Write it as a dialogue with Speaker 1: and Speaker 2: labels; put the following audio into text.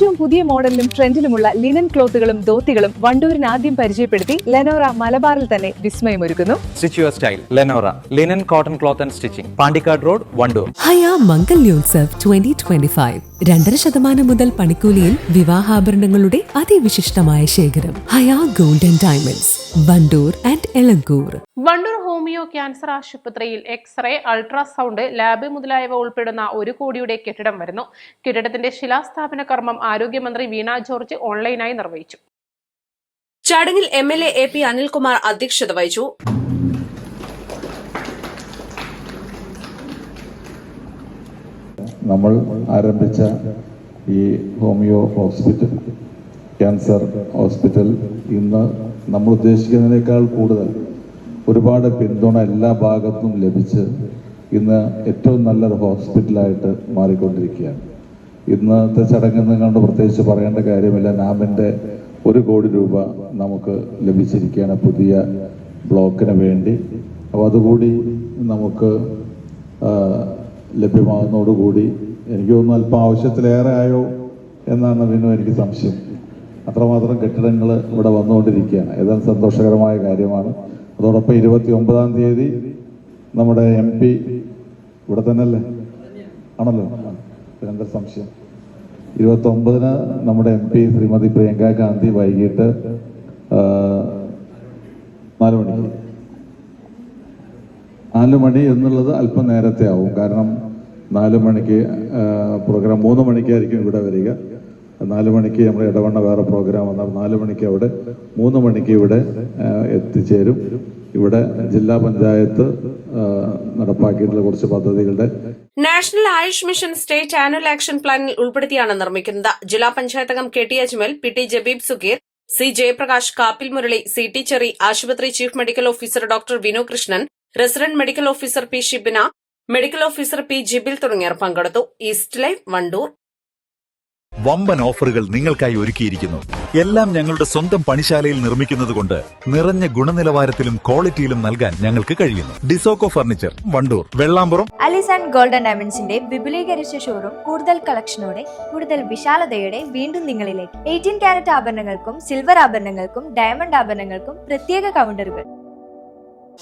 Speaker 1: ഏറ്റവും പുതിയ മോഡലിലും ട്രെൻഡിലുമുള്ള ലിനൻ ക്ലോത്തുകളും ധോത്തികളും വണ്ടൂരിന് ആദ്യം പരിചയപ്പെടുത്തി ലെനോറ മലബാറിൽ തന്നെ വിസ്മയമൊരുക്കുന്നു.
Speaker 2: Stitch your style. Lenora. Linen, cotton cloth and stitching. Pandikad Road, Vandoor.
Speaker 3: ഹയ മംഗല്യോത്സവ് 2025 2.5% മുതൽ പണിക്കൂലിയിൽ വിവാഹാഭരണങ്ങളുടെ അതിവിശിഷ്ടമായ ശേഖരം. Haya golden diamonds, Wandoor and Elankur.
Speaker 4: Wandoor homeo cancer ആശുപത്രിയിൽ എക്സ്റേ, അൾട്രാസൗണ്ട് ലാബ് മുതലായവ ഉൾപ്പെടുന്ന 1 കോടിയുടെ കെട്ടിടം വരുന്നു. കെട്ടിടത്തിന്റെ ശിലാസ്ഥാപന കർമ്മം ആരോഗ്യമന്ത്രി വീണ ജോർജ് ഓൺലൈനായി നിർവഹിച്ചു.
Speaker 5: ചടങ്ങിൽ MLA AP അനിൽകുമാർ അധ്യക്ഷത വഹിച്ചു.
Speaker 6: നമ്മൾ ആരംഭിച്ച ഈ ഹോമിയോ ഹോസ്പിറ്റൽ, ക്യാൻസർ ഹോസ്പിറ്റൽ ഇന്ന് നമ്മൾ ഉദ്ദേശിക്കുന്നതിനേക്കാൾ കൂടുതൽ ഒരുപാട് പിന്തുണ എല്ലാ ഭാഗത്തും ലഭിച്ച് ഇന്ന് ഏറ്റവും നല്ലൊരു ഹോസ്പിറ്റലായിട്ട് മാറിക്കൊണ്ടിരിക്കുകയാണ്. ഇന്നത്തെ ചടങ്ങെന്ന് കണ്ട് പ്രത്യേകിച്ച് പറയേണ്ട കാര്യമില്ല. നാമിൻ്റെ 1 കോടി രൂപ നമുക്ക് ലഭിച്ചിരിക്കുകയാണ് പുതിയ ബ്ലോക്കിന് വേണ്ടി. അപ്പോൾ അതുകൂടി നമുക്ക് ലഭ്യമാകുന്നതോടുകൂടി എനിക്ക് തോന്നുന്നു അല്പം ആവശ്യത്തിലേറെ ആയോ എന്നാണ് വീണ്ടും എനിക്ക് സംശയം. അത്രമാത്രം കെട്ടിടങ്ങൾ ഇവിടെ വന്നുകൊണ്ടിരിക്കുകയാണ്. ഏതാണ്ട് സന്തോഷകരമായ കാര്യമാണ്. അതോടൊപ്പം 29-ാം തീയതി നമ്മുടെ MP ഇവിടെ തന്നെയല്ലേ ആണല്ലോ, എന്താ സംശയം. 29-ന് നമ്മുടെ MP ശ്രീമതി പ്രിയങ്ക ഗാന്ധി വൈകിട്ട് 4 മണിക്ക് 4 മണി എന്നുള്ളത് അല്പം നേരത്തെ ആവും. കാരണം 4 മണിക്ക് പ്രോഗ്രാം 3 മണിക്കായിരിക്കും ഇവിടെ വരിക. 4 മണിക്ക് നമ്മുടെ ഇടവണ്ണ വേറെ പ്രോഗ്രാം വന്നാൽ 4 മണിക്ക് അവിടെ, 3 മണിക്ക് ഇവിടെ എത്തിച്ചേരും. ഇവിടെ ജില്ലാ പഞ്ചായത്ത് നടപ്പാക്കിയിട്ടുള്ള കുറച്ച് പദ്ധതികളുടെ
Speaker 5: national AYUSH mission state annual action പ്ലാനിൽ ഉൾപ്പെടുത്തിയാണ് നിർമ്മിക്കുന്നത്. ജില്ലാ പഞ്ചായത്ത് അംഗം KT Ajmal, PT Jabeeb Sugeer, C Jayaprakash, Kappil Murali, CT Cherry, ആശുപത്രി chief medical officer doctor Vinu Krishnan, resident medical officer P Shibina, medical officer P Jibil തുടങ്ങിയവർ പങ്കെടുത്തു. East live, Wandoor.
Speaker 7: വമ്പൻ ഓഫറുകൾ നിങ്ങൾക്കായി ഒരുക്കിയിരിക്കുന്നു. എല്ലാം ഞങ്ങളുടെ സ്വന്തം പണിശാലയിൽ നിർമ്മിക്കുന്നതുകൊണ്ട് നിറഞ്ഞ ഗുണനിലവാരത്തിലും ക്വാളിറ്റിയിലും നൽകാൻ ഞങ്ങൾക്ക് കഴിയുന്നു. ഡിസോക്കോ ഫർണിച്ചർ, വണ്ടൂർ, വെള്ളാമ്പുറം.
Speaker 8: അലിസ് ആൻഡ് ഗോൾഡൻ ഡയമണ്ട്സിന്റെ വിപുലീകരിച്ച ഷോറൂം കൂടുതൽ കളക്ഷനോടെ, കൂടുതൽ വിശാലതയോടെ വീണ്ടും നിങ്ങളിലേക്ക്. 18 കാരറ്റ് ആഭരണങ്ങൾക്കും സിൽവർ ആഭരണങ്ങൾക്കും ഡയമണ്ട് ആഭരണങ്ങൾക്കും പ്രത്യേക കൗണ്ടറുകൾ.